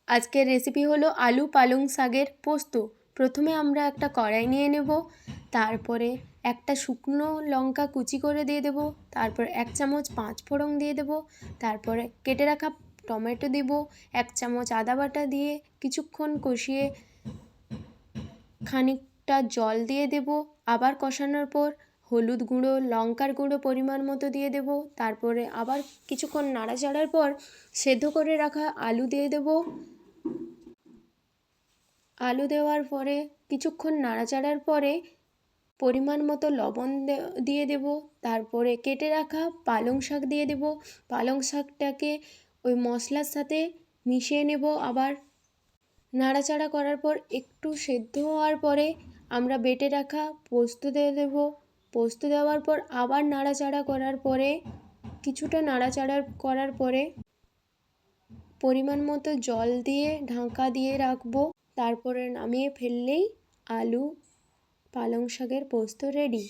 আজকের রেসিপি হলো আলু পালং শাকের পোস্ত। প্রথমে আমরা একটা কড়াই নিয়ে নেব, তারপরে একটা শুকনো লঙ্কা কুচি করে দিয়ে দেব, তারপর 1 চামচ 5 ফোড়ন দিয়ে দেব, তারপরে কেটে রাখা টমেটো দেব, 1 চামচ আদা বাটা দিয়ে কিছুক্ষণ কষিয়ে খানিকটা জল দিয়ে দেব। আবার কষানোর পর হলুদ গুঁড়ো লঙ্কার গুঁড়ো পরিমাণ মতো দিয়ে দেব, তারপরে আবার কিছুক্ষণ নাড়াচাড়ার পর সেদ্ধ করে রাখা আলু দিয়ে দেব। আলু দেওয়ার পরে কিছুক্ষণ নাড়াচাড়ার পরে পরিমাণ মতো লবণ দিয়ে দেব, তারপরে কেটে রাখা পালং শাক দিয়ে দেব। পালং শাকটাকে ওই মশলার সাথে মিশিয়ে নেব। আবার নাড়াচাড়া করার পর একটু সেদ্ধ হওয়ার পরে আমরা বেটে রাখা পোস্ত দিয়ে দেব। পোস্ত দেওয়ার পর আবার নাড়াচাড়া করার পরে কিছুটা নাড়াচাড়া করার পরে পরিমাণ মতো জল দিয়ে ঢাকা দিয়ে রাখবো। তারপরে নামিয়ে ফেললেই আলু পালং শাকের পোস্ত রেডি।